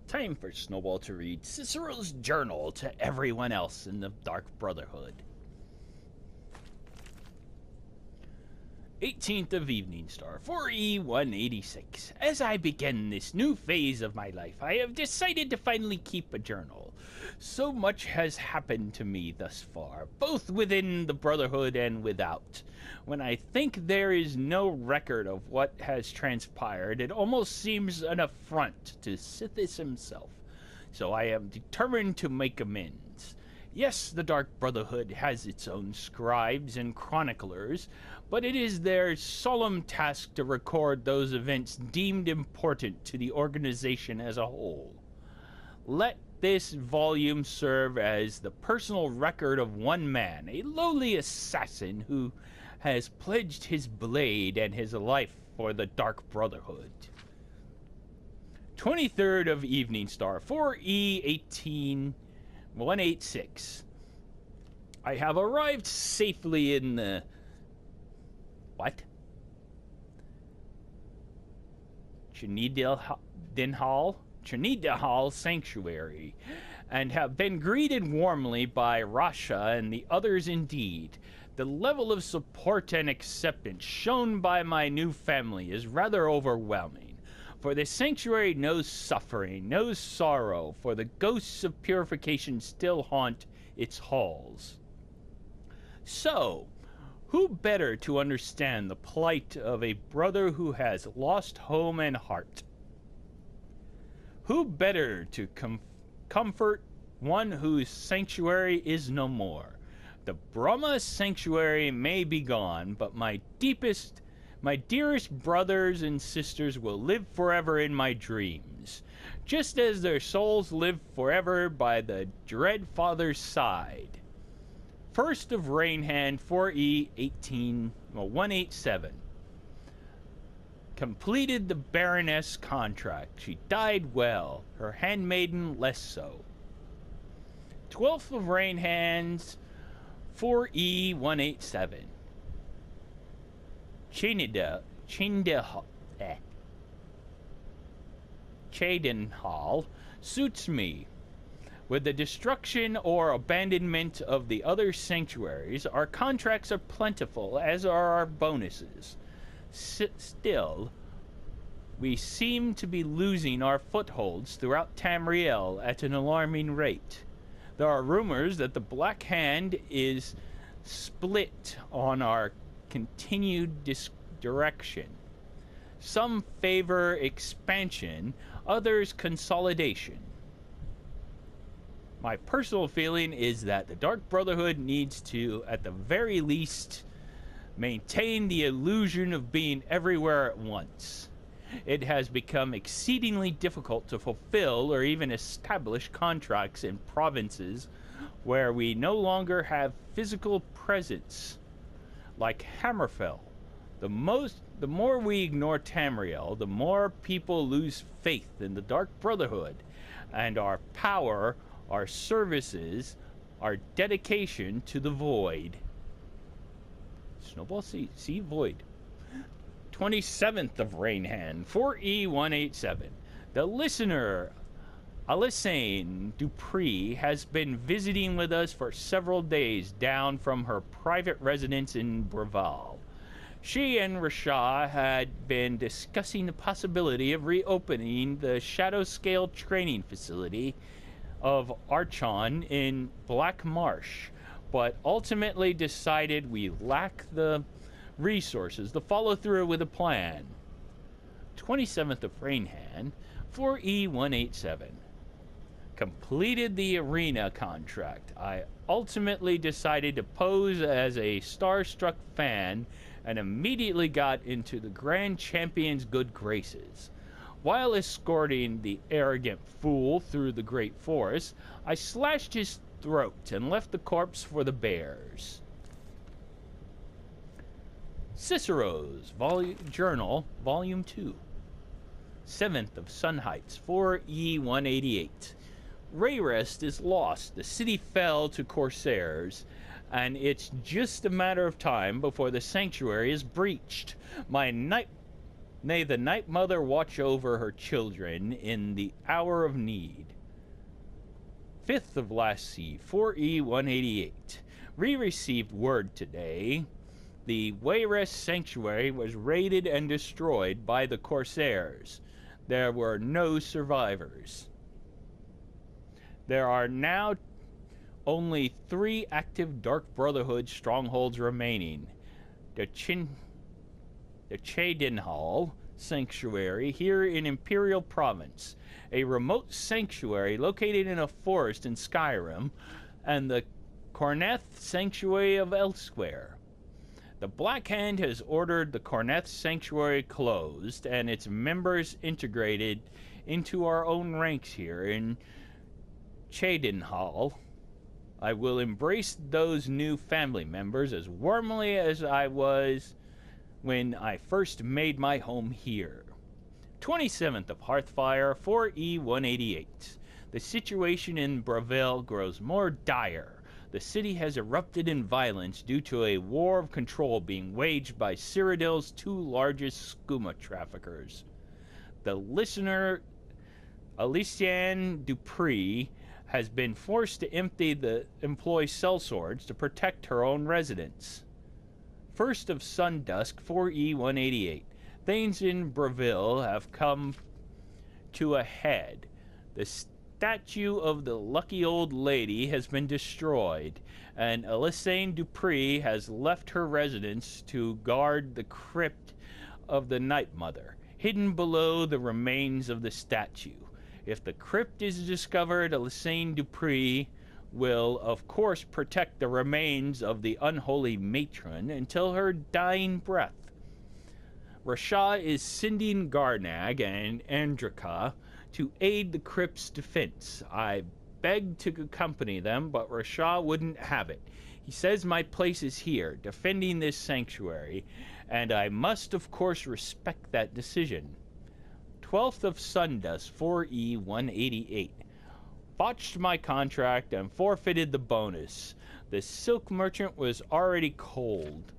Time for Snowball to read Cicero's journal to everyone else in the Dark Brotherhood. 18th of Evening Star, 4E186. As I begin this new phase of my life, I have decided to finally keep a journal. So much has happened to me thus far, both within the Brotherhood and without. When I think there is no record of what has transpired, it almost seems an affront to Sithis himself. So I am determined to make amends. Yes, the Dark Brotherhood has its own scribes and chroniclers, but it is their solemn task to record those events deemed important to the organization as a whole. Let this volume serve as the personal record of one man, a lowly assassin who has pledged his blade and his life for the Dark Brotherhood. 23rd of Evening Star, 4E186. I have arrived safely in the... What? Trinidahal Sanctuary, and have been greeted warmly by Rasha and the others indeed. The level of support and acceptance shown by my new family is rather overwhelming. For the sanctuary knows suffering, knows sorrow, for the ghosts of purification still haunt its halls. So, who better to understand the plight of a brother who has lost home and heart? Who better to comfort one whose sanctuary is no more? The Brahma sanctuary may be gone, but my dearest brothers and sisters will live forever in my dreams, just as their souls live forever by the dread father's side. First of Rainhand, 4E187. Completed the Baroness contract. She died well, her handmaiden less so. 12th of Rainhands, 4E187. Chadenhall suits me. With the destruction or abandonment of the other sanctuaries, our contracts are plentiful, as are our bonuses. Still, we seem to be losing our footholds throughout Tamriel at an alarming rate. There are rumors that the Black Hand is split on our continued direction. Some favor expansion, others consolidation. My personal feeling is that the Dark Brotherhood needs to, at the very least, maintain the illusion of being everywhere at once. It has become exceedingly difficult to fulfill or even establish contracts in provinces where we no longer have physical presence, like Hammerfell. The more we ignore Tamriel, the more people lose faith in the Dark Brotherhood and our power, our services, our dedication to the Void. Snowball C Void. 27th of Rainhand, 4E187. The listener, Alyssane Dupree, has been visiting with us for several days down from her private residence in Braval. She and Rasha had been discussing the possibility of reopening the Shadow Scale training facility of Archon in Black Marsh, but ultimately decided we lack the resources to follow through with a plan. 27th of Rainhand, 4E187. Completed the arena contract. I ultimately decided to pose as a starstruck fan and immediately got into the Grand Champion's good graces. While escorting the arrogant fool through the great forest, I slashed his throat and left the corpse for the bears. Cicero's Journal, Volume 2. 7th of Sun Heights, 4E188. Rayrest is lost. The city fell to Corsairs, and it's just a matter of time before the sanctuary is breached. My May the Night Mother watch over her children in the hour of need. 5th of last sea, 4E188. We received word today the Wayrest Sanctuary was raided and destroyed by the Corsairs. There were no survivors. There are now only 3 active Dark Brotherhood strongholds remaining. The Cheydinhal Sanctuary here in Imperial Province, a remote sanctuary located in a forest in Skyrim, and the Corneth Sanctuary of Elsewhere. The Black Hand has ordered the Corneth Sanctuary closed and its members integrated into our own ranks here in Cheydinhal. I will embrace those new family members as warmly as I was when I first made my home here. 27th of Hearthfire, 4E188. The situation in Bravil grows more dire. The city has erupted in violence due to a war of control being waged by Cyrodiil's 2 largest skooma traffickers. The listener, Aliciane Dupree, has been forced to employ sellswords to protect her own residents. 1st of Sundusk, 4E188. Things in Bravil have come to a head. The statue of the lucky old lady has been destroyed, and Aliciane Dupree has left her residence to guard the crypt of the Night Mother, hidden below the remains of the statue. If the crypt is discovered, Aliciane Dupree will, of course, protect the remains of the unholy matron until her dying breath. Rasha is sending Garnag and Andrika to aid the crypt's defense. I begged to accompany them, but Rasha wouldn't have it. He says my place is here, defending this sanctuary, and I must, of course, respect that decision. 12th of Sundusk, 4E188. Botched my contract and forfeited the bonus. The silk merchant was already cold,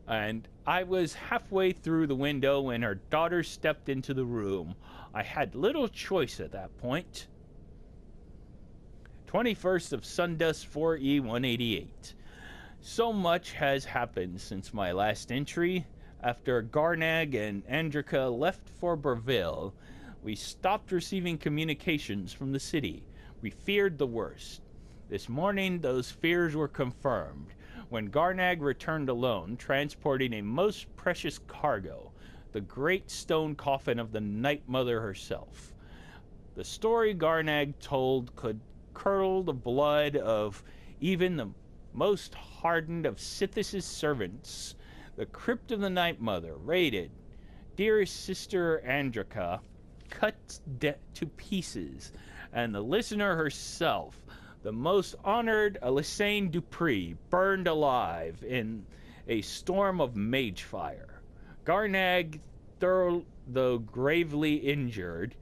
and I was halfway through the window when her daughter stepped into the room. I had little choice at that point. 21st of Sundusk, 4E188. So much has happened since my last entry. After Garnag and Andrika left for Bravil, we stopped receiving communications from the city. We feared the worst. This morning, those fears were confirmed when Garnag returned alone, transporting a most precious cargo, the great stone coffin of the Night Mother herself. The story Garnag told could curdle the blood of even the most hardened of Sithis' servants. The crypt of the Night Mother, raided, dearest sister Andrika cut to pieces, and the listener herself, the most honored Aliciane Dupree, burned alive in a storm of mage fire. Garnag, though gravely injured,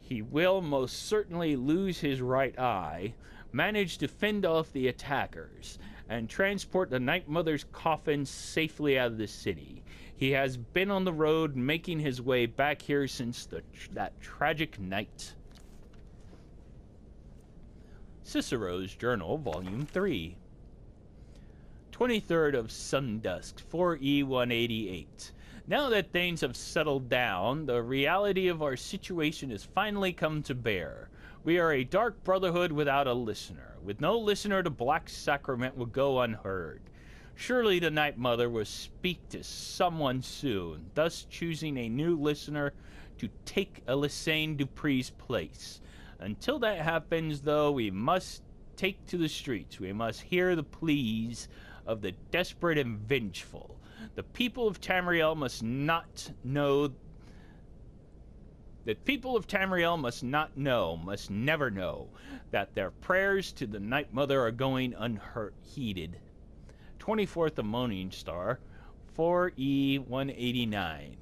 he will most certainly lose his right eye, managed to fend off the attackers and transport the Night Mother's coffin safely out of the city. He has been on the road making his way back here since that tragic night. Cicero's Journal, Volume 3. 23rd of Sundusk, 4E188. Now that things have settled down, the reality of our situation has finally come to bear. We are a dark brotherhood without a listener. With no listener, the Black Sacrament will go unheard. Surely the Night Mother will speak to someone soon, thus choosing a new listener to take Aliciane Dupree's place. Until that happens, though, we must take to the streets. We must hear the pleas of the desperate and vengeful. The people of Tamriel must not know. The people of Tamriel must not know, must never know, that their prayers to the Night Mother are going unheeded. 24th of Morning Star, 4E189.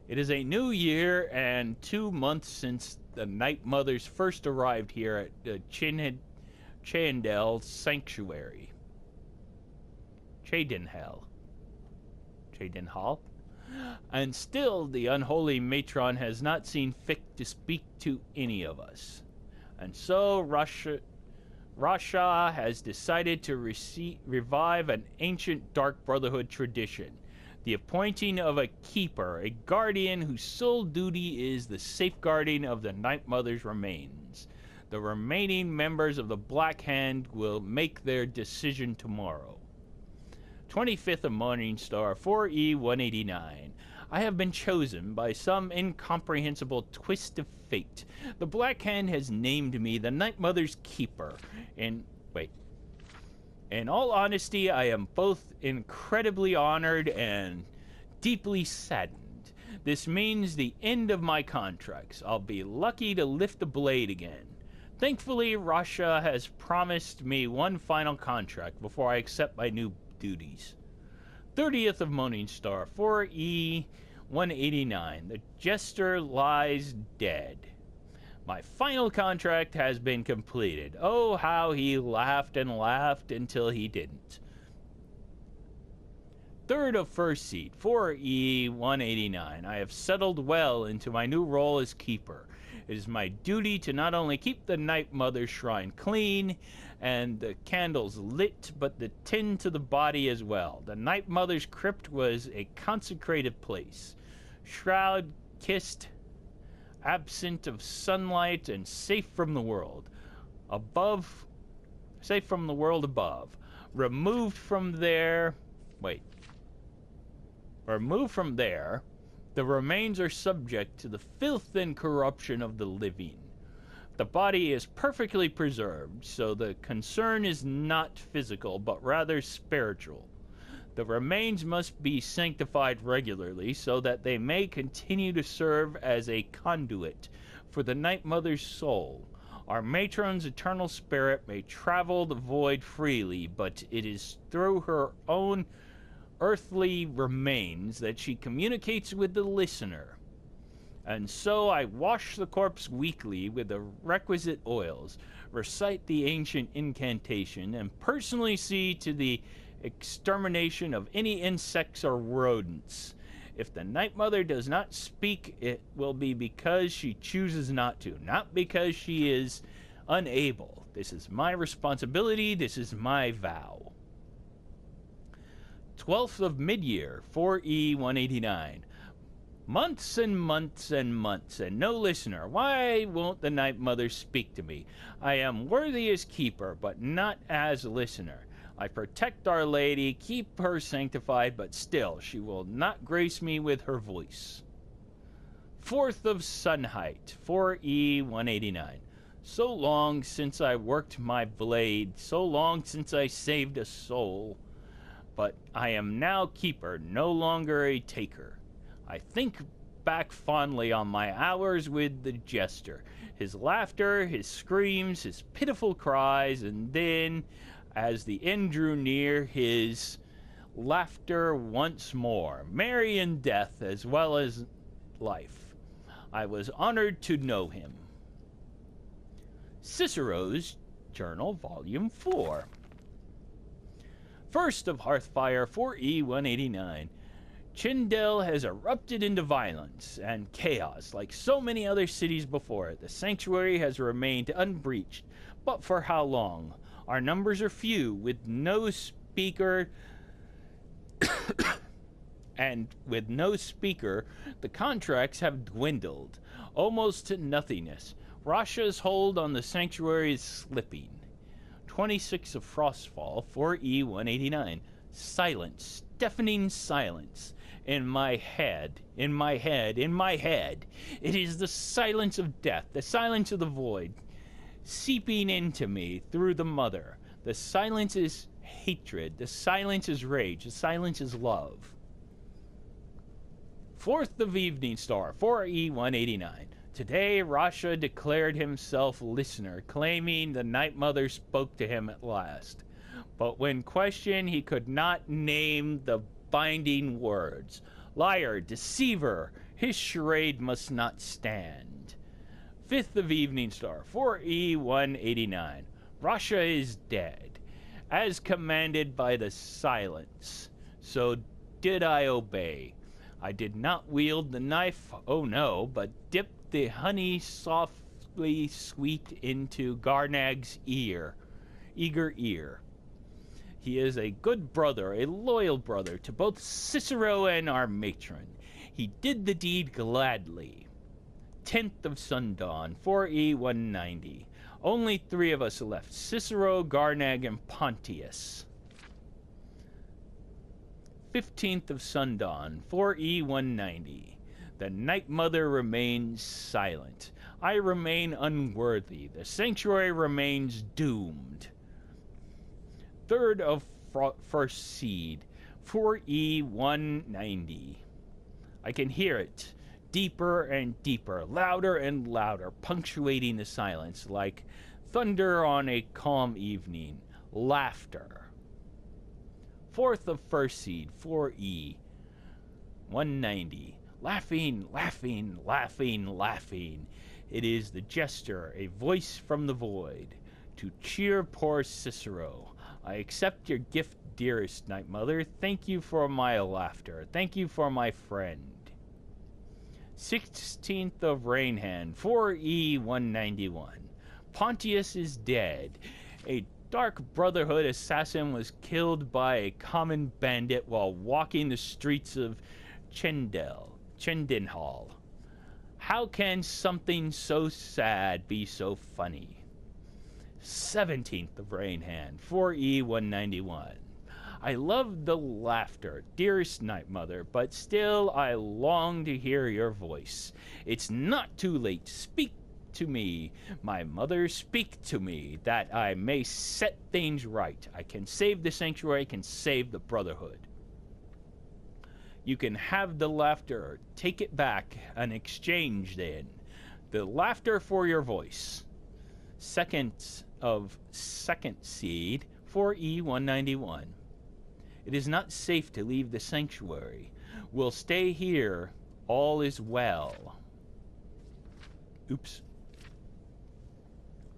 It is a new year and 2 months since the Night Mothers first arrived here at the Cheydinhal Sanctuary. Cheydinhal. And still the unholy matron has not seen fit to speak to any of us. And so Rasha has decided to revive an ancient Dark Brotherhood tradition, the appointing of a keeper, a guardian whose sole duty is the safeguarding of the Night Mother's remains. The remaining members of the Black Hand will make their decision tomorrow. 25th of Morningstar, 4E189. I have been chosen by some incomprehensible twist of fate. The Black Hand has named me the Night Mother's keeper. In all honesty, I am both incredibly honored and deeply saddened. This means the end of my contracts. I'll be lucky to lift the blade again. Thankfully, Rasha has promised me one final contract before I accept my new duties. 30th of Morningstar, 4E189. The Jester lies dead. My final contract has been completed. Oh, how he laughed and laughed until he didn't. 3rd of First Seat, 4E189. I have settled well into my new role as keeper. It is my duty to not only keep the Night Mother's shrine clean and the candles lit, but to tend to the body as well. The Night Mother's crypt was a consecrated place, shroud-kissed, absent of sunlight, and safe from the world above. Removed from there, the remains are subject to the filth and corruption of the living. The body is perfectly preserved, so the concern is not physical, but rather spiritual. The remains must be sanctified regularly so that they may continue to serve as a conduit for the Night Mother's soul. Our matron's eternal spirit may travel the void freely, but it is through her own earthly remains that she communicates with the listener. And so I wash the corpse weekly with the requisite oils, recite the ancient incantation, and personally see to the extermination of any insects or rodents. If the Night Mother does not speak, it will be because she chooses not to, not because she is unable. This is my responsibility. This is my vow. 12th of Midyear, 4E189. Months and months and months, and no listener. Why won't the Night Mother speak to me? I am worthy as keeper, but not as listener. I protect Our Lady, keep her sanctified, but still she will not grace me with her voice. 4th of Sunheight, 4E189. So long since I worked my blade, so long since I saved a soul. But I am now keeper, no longer a taker. I think back fondly on my hours with the Jester, his laughter, his screams, his pitiful cries, and then, as the end drew near, his laughter once more, merry in death as well as life. I was honored to know him. CICERO's Journal, Volume 4. 1st of Hearthfire, 4E189. Chindel has erupted into violence and chaos like so many other cities before it. The sanctuary has remained unbreached, but for how long? Our numbers are few, with no speaker, and with no speaker, the contracts have dwindled, almost to nothingness. Rasha's hold on the sanctuary is slipping. 26 of Frostfall, 4E189. Silence, deafening silence. In my head. It is the silence of death, the silence of the void, seeping into me through the mother. The silence is hatred, the silence is rage, the silence is love. 4th of Evening Star, 4E189. Today, Rasha declared himself listener, claiming the Night Mother spoke to him at last. But when questioned, he could not name the binding words. Liar, deceiver, his charade must not stand. 5th of Evening Star, 4E189. Rasha is dead. As commanded by the silence, so did I obey. I did not wield the knife, oh no, but dipped the honey softly sweet into Garnag's eager ear. He is a good brother, a loyal brother to both Cicero and our matron. He did the deed gladly. 10th of sundawn, 4E 190. Only 3 of us left, Cicero, Garnag, and Pontius. 15th of sundawn, 4E 190. The Night Mother remains silent. I remain unworthy. The sanctuary remains doomed. 3rd of first seed, 4E 190. I can hear it, deeper and deeper, louder and louder, punctuating the silence like thunder on a calm evening. Laughter. 4th of first seed, 4E 190. Laughing, laughing, laughing, laughing. It is the jester, a voice from the void, to cheer poor Cicero. I accept your gift, dearest Night Mother. Thank you for my laughter. Thank you for my friend. 16th of Rainhand, 4E 191. Pontius is dead. A Dark Brotherhood assassin was killed by a common bandit while walking the streets of Chendenhall. How can something so sad be so funny? 17th of Rainhand, 4E 191. I love the laughter, dearest Night Mother, but still I long to hear your voice. It's not too late. Speak to me, my mother, speak to me, that I may set things right. I can save the sanctuary, I can save the Brotherhood. You can have the laughter, take it back, an exchange then. The laughter for your voice. 2nd of second seed, 4E 191. It is not safe to leave the sanctuary. We'll stay here. All is well. Oops.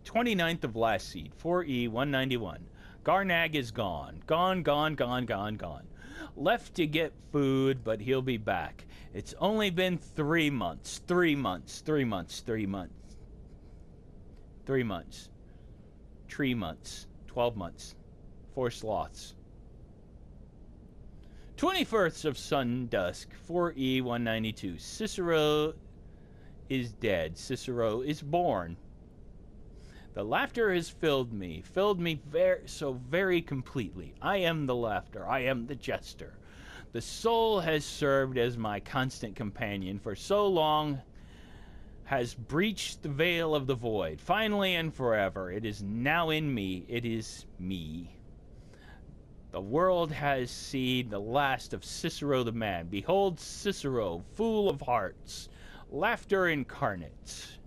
29th of last seed, 4E 191. Garnag is gone. Gone, gone, gone, gone, gone. Left to get food, but he'll be back. It's only been 3 months. 3 months. 3 months. 3 months. 3 months. 3 months. 12 months. 4 sloths. 21st of sundusk, 4E 192. Cicero is dead. Cicero is born. The laughter has filled me so very completely. I am the laughter. I am the jester. The soul has served as my constant companion for so long, has breached the veil of the void. Finally and forever, it is now in me. It is me. The world has seen the last of Cicero the man. Behold Cicero, fool of hearts, laughter incarnate.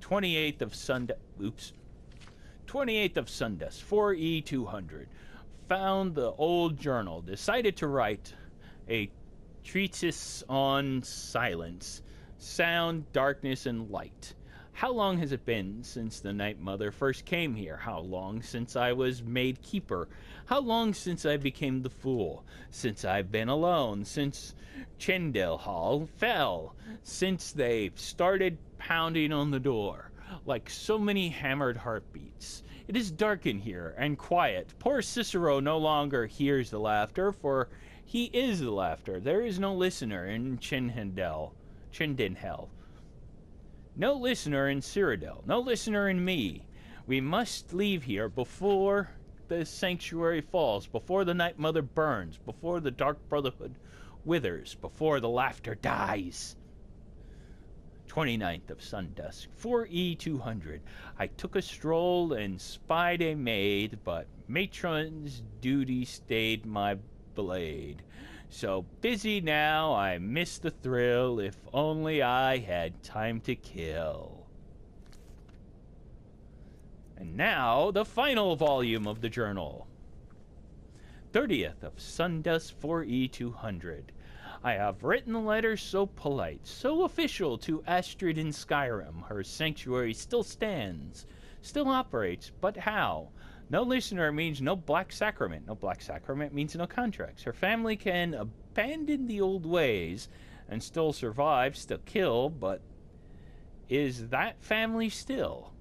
28th of sundusk, 28th of sundusk, 4E 200. Found the old journal, decided to write a treatise on silence, sound, darkness, and light. How long has it been since the Night Mother first came here? How long since I was made keeper? How long since I became the fool? Since I've been alone? Since Chendenhall fell? Since they started pounding on the door like so many hammered heartbeats? It is dark in here and quiet. Poor Cicero no longer hears the laughter, for he is the laughter. There is no listener in Chendenhall. No listener in Cyrodiil. No listener in me. We must leave here before the sanctuary falls, before the Night Mother burns, before the Dark Brotherhood withers, before the laughter dies. 29th of sundusk, 4E 200. I took a stroll and spied a maid, but matron's duty stayed my blade. So busy now, I miss the thrill. If only I had time to kill. And now, the final volume of the journal. 30th of sundusk, 4E 200. I have written letters so polite, so official to Astrid in Skyrim. Her sanctuary still stands, still operates, but how? No listener means no black sacrament. No black sacrament means no contracts. Her family can abandon the old ways and still survive, still kill, but is that family still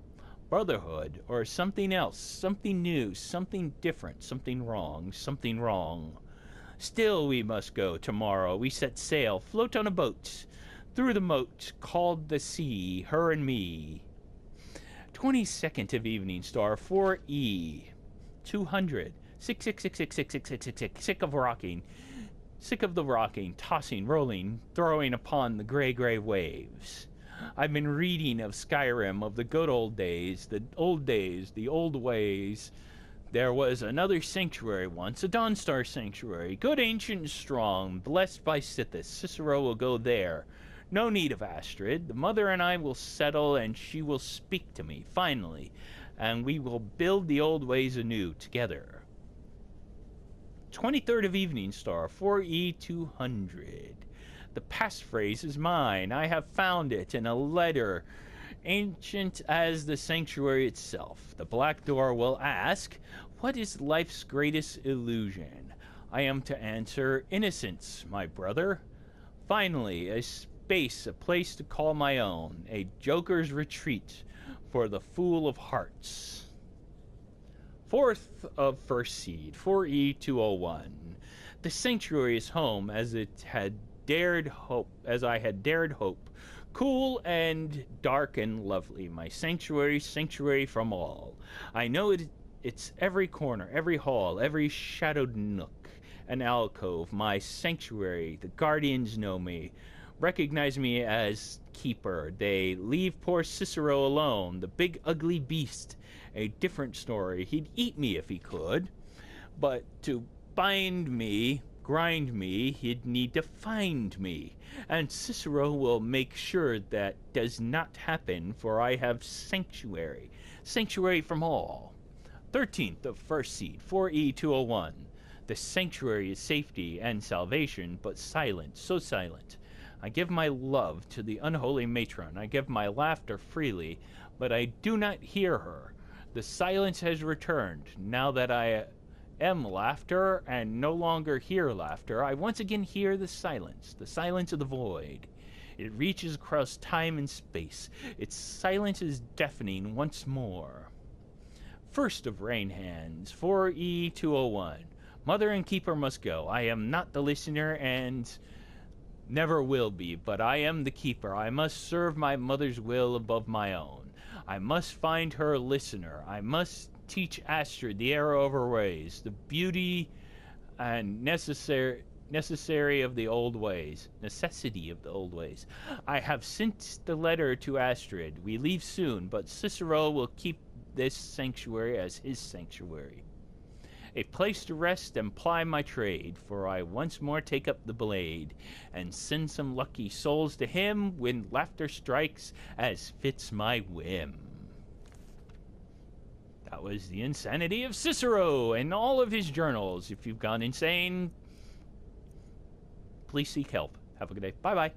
brotherhood or something else, something new, something different, something wrong, something wrong? Still we must go tomorrow. We set sail, float on a boat, through the moat called the sea, her and me. 22nd of Evening Star, 4E, 200, 666666666, sick of rocking, sick of the rocking, tossing, rolling, throwing upon the gray waves. I've been reading of Skyrim, of the good old days, the old ways. There was another sanctuary once, a Dawnstar sanctuary, good, ancient, and strong, blessed by Sithis. Cicero will go there. No need of Astrid. The mother and I will settle, and she will speak to me, finally, and we will build the old ways anew together. 23rd of Evening Star, 4E200. The passphrase is mine. I have found it in a letter, ancient as the sanctuary itself. The black door will ask, what is life's greatest illusion? I am to answer, innocence, my brother. Finally, a space, a place to call my own, a joker's retreat for the fool of hearts. 4th of First Seed, 4E201. The sanctuary is home as I had dared hope. Cool and dark and lovely, my sanctuary from all. I know it's every corner, every hall, every shadowed nook, an alcove, my sanctuary. The guardians know me, recognize me as keeper. They leave poor Cicero alone, the big ugly beast. A different story. He'd eat me if he could, but to bind me, grind me, he'd need to find me, and Cicero will make sure that does not happen, for I have sanctuary from all. 13th of First Seed, 4E201. The sanctuary is safety and salvation, but silent, so silent. I give my love to the unholy matron, I give my laughter freely, but I do not hear her. The silence has returned. Now that I am laughter and no longer hear laughter, I once again hear the silence of the void. It reaches across time and space. Its silence is deafening once more. First of Rain Hands, 4E201. Mother and keeper must go. I am not the listener and never will be, but I am the keeper. I must serve my mother's will above my own. I must find her listener. I must teach Astrid the error of her ways, the beauty and necessity of the old ways. I have sent the letter to Astrid. We leave soon, but Cicero will keep this sanctuary as his sanctuary. A place to rest and ply my trade, for I once more take up the blade, and send some lucky souls to him when laughter strikes as fits my whim. That was the insanity of Cicero and all of his journals. If you've gone insane, please seek help. Have a good day. Bye-bye.